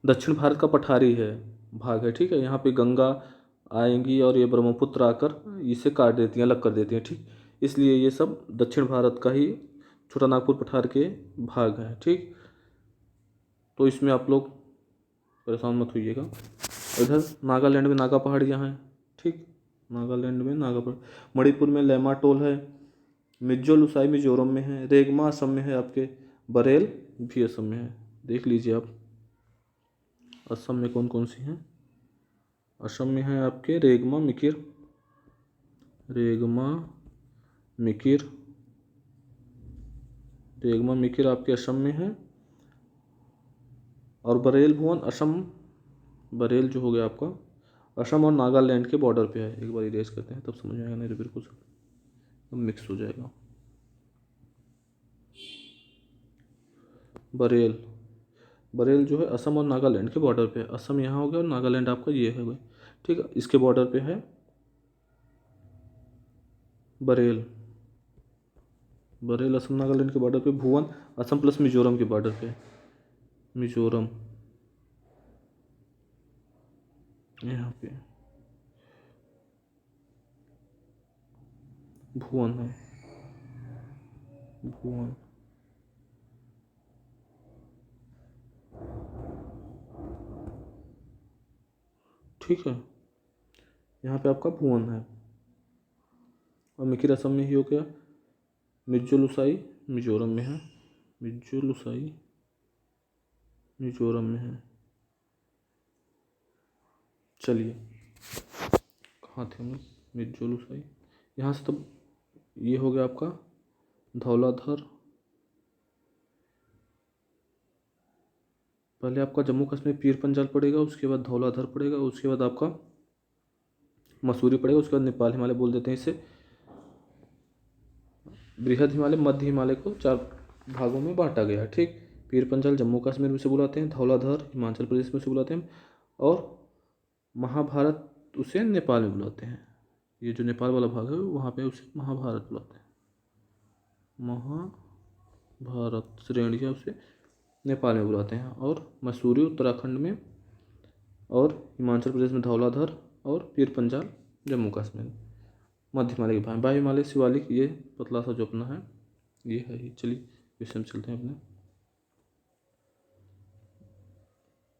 दक्षिण भारत का पठारी है भाग है, ठीक है। यहाँ पे गंगा आएंगी और ये ब्रह्मपुत्र आकर इसे काट देती हैं, अलग कर देती हैं, ठीक। इसलिए ये सब दक्षिण भारत का ही छोटा नागपुर पठार के भाग हैं, ठीक। तो इसमें आप लोग परेशान मत होइएगा। इधर नागालैंड में नागा पहाड़ियाँ हैं, ठीक। नागालैंड में नागा पहाड़, मणिपुर में लेमा टोल है, मिज्जो लुसाई मिजोरम में है, रेगमा असम में है, आपके बरेल भी असम में है। देख लीजिए आप असम में कौन कौन सी हैं। असम में है आपके रेगमा मिकिर, रेगमा मिकिर, रेगमा मिकिर आपके असम में है। और बरेल भुवन असम, बरेल जो हो गया आपका असम और नागालैंड के बॉर्डर पे है। एक बार इरेज करते हैं तब समझ आएगा, नहीं तो बिल्कुल मिक्स हो जाएगा। बरेल, बरेल जो है असम और नागालैंड के बॉर्डर पे है। असम यहाँ हो गया और नागालैंड आपका ये है, ठीक है। इसके बॉर्डर पे है बरेल, बरेल असम नागालैंड के बॉर्डर पे। भुवन असम प्लस मिजोरम के बॉर्डर पे, मिजोरम। यहाँ पे भुवन है, भुवन। ठीक है, यहाँ पे आपका भुवन है। और मिकिर असम में ही हो गया। मिर्जो लुसाई मिजोरम में है, मिर्जो लुसाई मिजोरम में है। चलिए, कहाँ थे हम? मिर्जो लुसाई, यहाँ से तब ये हो गया आपका धौलाधर। पहले आपका जम्मू कश्मीर पीर पंजाल पड़ेगा, उसके बाद धौलाधर पड़ेगा, उसके बाद आपका मसूरी पड़ेगा, उसके बाद नेपाल हिमालय बोल देते हैं इसे। बृहद हिमालय, मध्य हिमालय को 4 भागों में बांटा गया है। ठीक, पीर पंजाल जम्मू कश्मीर में से बुलाते हैं, धौलाधर हिमाचल प्रदेश में से बुलाते हैं, और महाभारत उसे नेपाल में बुलाते हैं। ये जो नेपाल वाला भाग है वहाँ पे उसे महाभारत बुलाते हैं। महाभारत श्रेणियाँ उसे नेपाल में बुलाते हैं, और मसूरी उत्तराखंड में, और हिमाचल प्रदेश में धौलाधर, और पीर पंजाल जम्मू कश्मीर। मध्य हिमालय के भाग, वायु हिमालय शिवालिक, ये पतला सा जो अपना है ये है ये। चलिए विषय में चलते हैं अपने।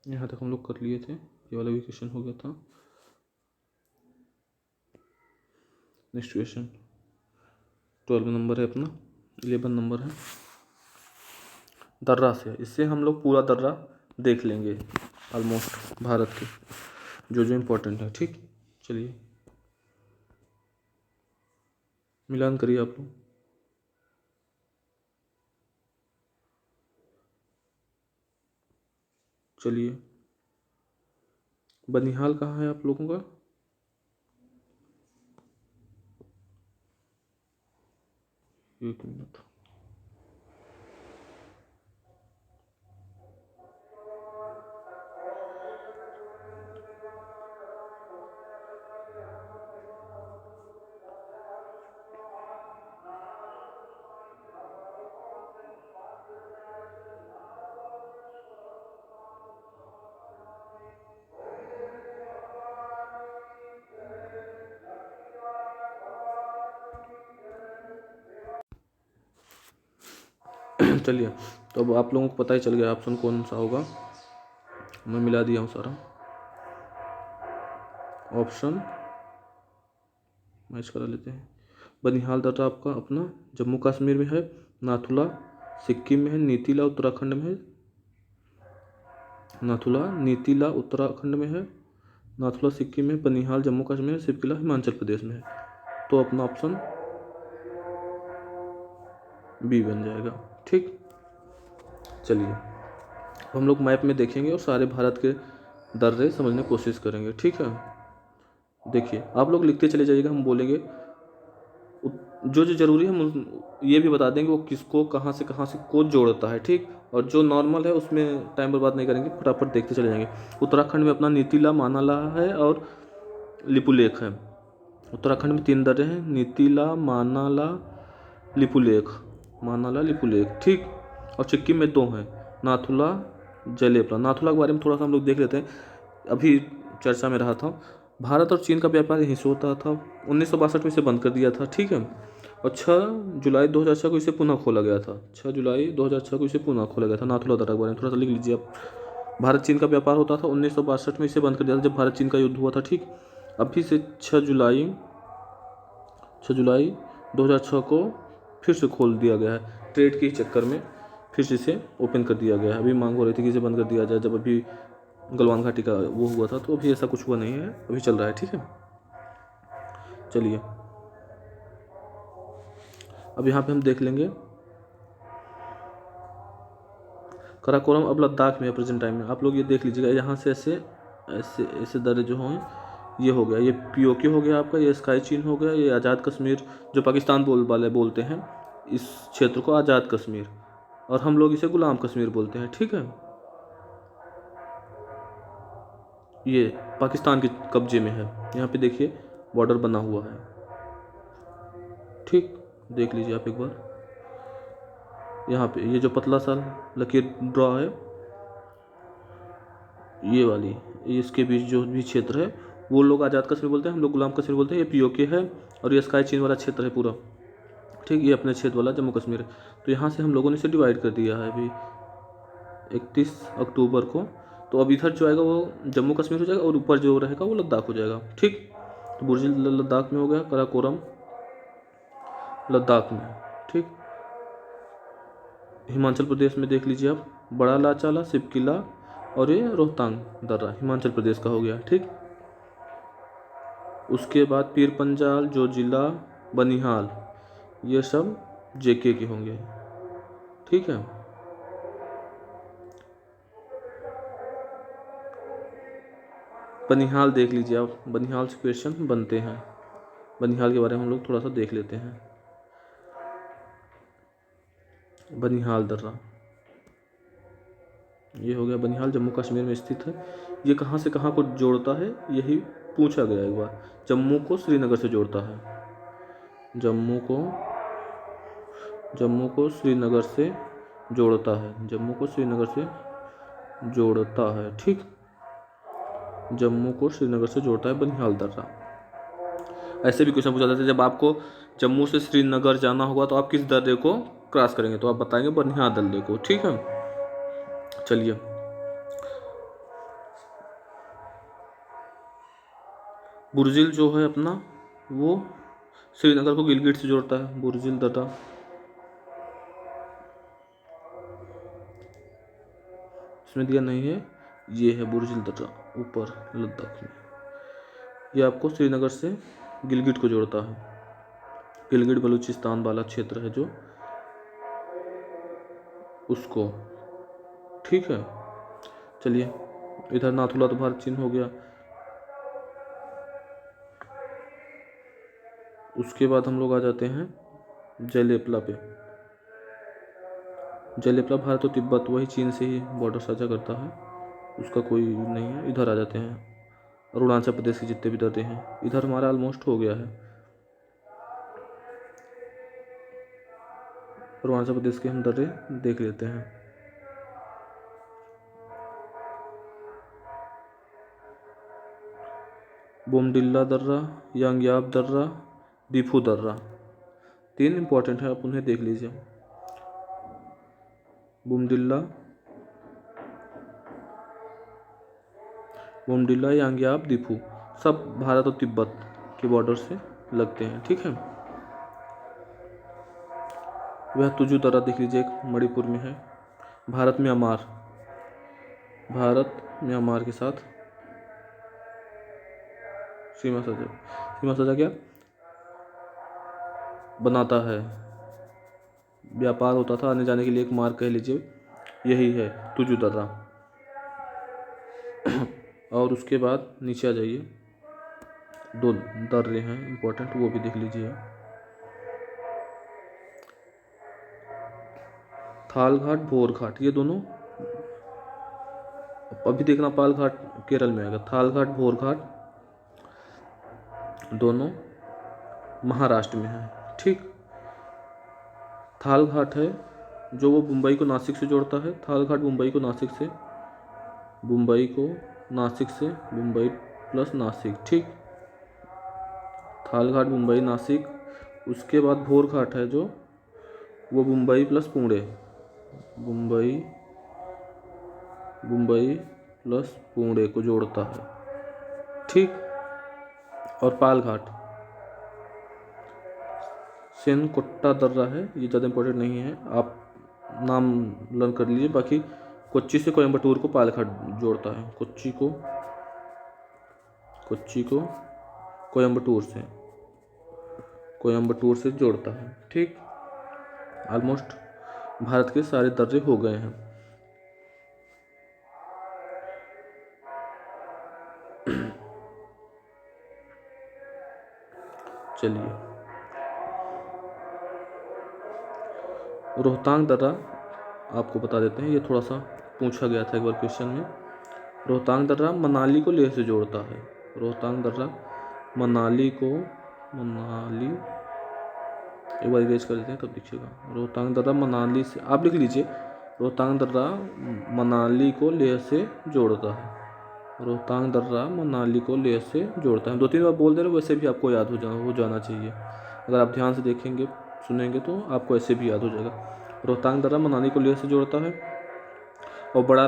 यहाँ तक हम लोग कर लिए थे, ये वाला भी क्वेश्चन हो गया था। नेक्स्ट क्वेश्चन 12 नंबर है अपना, 11 नंबर है दर्रा से। इससे हम लोग पूरा दर्रा देख लेंगे ऑलमोस्ट, भारत के जो जो इम्पोर्टेंट है। ठीक, चलिए मिलान करिए आप लोग। चलिए, बनिहाल कहाँ है आप लोगों का? एक मिनट, चलिए, तो अब आप लोगों को पता ही चल गया ऑप्शन कौन सा होगा। मैं मिला दिया हूँ सारा ऑप्शन, मैच करा लेते हैं। बनिहाल दर्रा आपका अपना जम्मू कश्मीर में है, नाथुला सिक्किम में है, नीतिला उत्तराखंड में है, नाथुला नीतिला उत्तराखंड में है, नाथुला सिक्किम में, बनिहाल जम्मू कश्मीर, सिपकिला हिमाचल प्रदेश में है। तो अपना ऑप्शन बी बन जाएगा। ठीक, चलिए हम लोग मैप में देखेंगे और सारे भारत के दर्रे समझने की कोशिश करेंगे। ठीक है, देखिए आप लोग लिखते चले जाइएगा, हम बोलेंगे जो जो जरूरी है हम ये भी बता देंगे वो किसको कहाँ से कोड जोड़ता है। ठीक, और जो नॉर्मल है उसमें टाइम बर्बाद नहीं करेंगे, फटाफट देखते चले जाएंगे। उत्तराखंड में अपना नीतिला, मानाला है और लिपुलेख है। उत्तराखंड में 3 दर्रे हैं, नीतिला, मानाला, लिपुलेख, मानाला लिपुलेख। ठीक, और सिक्किम में 2 हैं, नाथुला, जलेपला। नाथुला के बारे में थोड़ा सा हम लोग देख लेते हैं, अभी चर्चा में रहा था। भारत और चीन का व्यापार यहीं से होता था, 1962 में इसे बंद कर दिया था। ठीक है, और 6 जुलाई 2006 को इसे पुनः खोला गया था। 6 जुलाई 2006 को इसे पुनः खोला गया था। नाथुला दर्रा के बारे में थोड़ा सा लिख लीजिए आप। भारत चीन का व्यापार होता था, 1962 में इसे बंद कर दिया था जब भारत चीन का युद्ध हुआ था। ठीक, अभी से 6 जुलाई 2006 को फिर से खोल दिया गया है, ट्रेड के चक्कर में फिर से इसे ओपन कर दिया गया है। अभी मांग हो रही थी कि इसे बंद कर दिया जाए, जब अभी गलवान घाटी का वो हुआ था, तो अभी ऐसा कुछ हुआ नहीं है, अभी चल रहा है। ठीक है, चलिए अब यहाँ पे हम देख लेंगे कराकोरम अब लद्दाख में है प्रेजेंट टाइम में। आप लोग ये देख लीजिएगा, यहाँ से ऐसे ऐसे ऐसे दर्रे जो हों, ये हो गया, ये पीओके हो गया आपका, ये स्काई चीन हो गया, ये आज़ाद कश्मीर जो पाकिस्तान बोलते हैं इस क्षेत्र को आज़ाद कश्मीर, और हम लोग इसे गुलाम कश्मीर बोलते हैं। ठीक है, ये पाकिस्तान के कब्जे में है, यहाँ पे देखिए बॉर्डर बना हुआ है। ठीक, देख लीजिए आप एक बार, यहाँ पे ये जो पतला सा लकीर ड्रॉ है, ये वाली इसके बीच जो भी क्षेत्र है वो लोग आज़ाद कश्मीर बोलते हैं, हम लोग गुलाम कश्मीर बोलते हैं। ये पीओके है और ये स्काई चीन वाला क्षेत्र है पूरा, ठीक। ये अपने क्षेत्र वाला जम्मू कश्मीर है। तो यहाँ से हम लोगों ने इसे डिवाइड कर दिया है अभी 31 अक्टूबर को। तो अब इधर जो आएगा वो जम्मू कश्मीर हो जाएगा और ऊपर जो रहेगा वो लद्दाख हो जाएगा, ठीक। तो बुर्ज लद्दाख में हो गया, काराकोरम लद्दाख में, ठीक। हिमाचल प्रदेश में देख लीजिए आप, बड़ा लाचाला, सिपकिला और ये रोहतांग दर्रा हिमाचल प्रदेश का हो गया, ठीक। उसके बाद पीर पंजाल, जोजिला, बनिहाल, ये सब जेके के होंगे, ठीक है। बनिहाल देख लीजिए आप, बनिहाल से क्वेश्चन बनते हैं। बनिहाल के बारे में हम लोग थोड़ा सा देख लेते हैं। बनिहाल दर्रा ये हो गया। बनिहाल जम्मू कश्मीर में स्थित है। ये कहाँ से कहाँ को जोड़ता है यही पूछा गया एक बार। जम्मू को श्रीनगर से जोड़ता है, जम्मू को श्रीनगर से जोड़ता है, जम्मू को श्रीनगर से जोड़ता है, ठीक। जम्मू को श्रीनगर से जोड़ता है बनिहाल दर्रा। ऐसे भी क्वेश्चन पूछा जाता है, जब आपको जम्मू से श्रीनगर जाना होगा तो आप किस दर्रे को क्रॉस करेंगे, तो आप बताएंगे बनिहाल दर्रे को, ठीक है। चलिए, बुर्जिल जो है अपना वो श्रीनगर को गिलगिट से जोड़ता है, बुर्जिल दर्रा। इसमें दिया नहीं है, ये है बुर्जिल दर्रा ऊपर लद्दाख में। ये आपको श्रीनगर से गिलगिट को जोड़ता है, गिलगिट बलूचिस्तान वाला क्षेत्र है जो, उसको, ठीक है। चलिए, इधर नाथुला तो भारत चीन हो गया। उसके बाद हम लोग आ जाते हैं जलेपला पे। जलेपला भारत और तिब्बत वही चीन से ही बॉर्डर साझा करता है, उसका कोई नहीं है। इधर आ जाते हैं अरुणाचल प्रदेश के जितने भी दर्रे हैं, इधर हमारा ऑलमोस्ट हो गया है। अरुणाचल प्रदेश के हम दर्रे देख लेते हैं। बोमडिल्ला दर्रा, यांग्याब दर्रा, दिफू दर्रा, 3 इंपॉर्टेंट है, आप उन्हें देख लीजिए। बोमडिल्ला, यांग्याब, दिफू सब भारत और तिब्बत के बॉर्डर से लगते हैं, ठीक है। वह तुजू दर्रा देख लीजिए, एक मणिपुर में है। भारत म्यांमार के साथ सीमा साझा क्या बनाता है, व्यापार होता था, आने जाने के लिए एक मार्ग कह लीजिए, यही है तुजू दर्रा। और उसके बाद नीचे आ जाइए, 2 दर्रे हैं इंपॉर्टेंट, वो भी देख लीजिए। थाल घाट, भोर घाट, ये दोनों अभी देखना, पाल घाट केरल में आएगा, थाल घाट, भोर घाट दोनों महाराष्ट्र में है, ठीक। थाल घाट है जो वो मुंबई को नासिक से जोड़ता है, थाल घाट मुंबई प्लस नासिक, ठीक। थाल घाट मुंबई नासिक। उसके बाद भोर घाट है जो वो मुंबई प्लस पुणे, मुंबई प्लस पुणे को जोड़ता है, ठीक। और पाल घाट सेनकोट्टा दर्रा है, ये ज़्यादा इंपॉर्टेंट नहीं है, आप नाम लर्न कर लीजिए। बाकी कोच्चि से कोयम्बटूर को पाल घाट जोड़ता है, कोच्चि को कोयम्बटूर से जोड़ता है, ठीक। ऑलमोस्ट भारत के सारे दर्रे हो गए हैं। चलिए, रोहतांग दर्रा आपको बता देते हैं, ये थोड़ा सा पूछा गया था एक बार क्वेश्चन में। रोहतांग दर्रा मनाली को लेह से जोड़ता है, रोहतांग दर्रा मनाली एक बार इरेज कर देते हैं तब दिखेगा। रोहतांग दर्रा मनाली से, आप लिख लीजिए, रोहतांग दर्रा मनाली को लेह से जोड़ता है, रोहतांग दर्रा मनाली को लेह से जोड़ता है। 2-3 बार बोल दे रहे हो, वैसे भी आपको याद हो जाना चाहिए। अगर आप ध्यान से देखेंगे सुनेंगे तो आपको ऐसे भी याद हो जाएगा। रोहतांग दर्रा मनाली को लेह से जोड़ता है। और बड़ा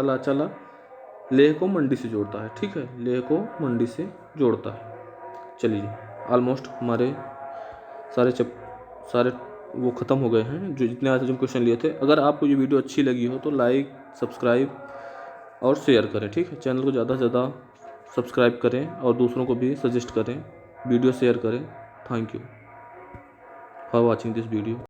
लाचाला लेह को मंडी से जोड़ता है। ठीक है, लेह को मंडी से जोड़ता है। चलिए, ऑलमोस्ट हमारे सारे वो ख़त्म हो गए हैं, जो जितने आज हम क्वेश्चन लिए थे। अगर आपको ये वीडियो अच्छी लगी हो तो लाइक, सब्सक्राइब और शेयर करें। ठीक है, चैनल को ज़्यादा से ज़्यादा सब्सक्राइब करें और दूसरों को भी सजेस्ट करें, वीडियो शेयर करें। Thank you for watching this video.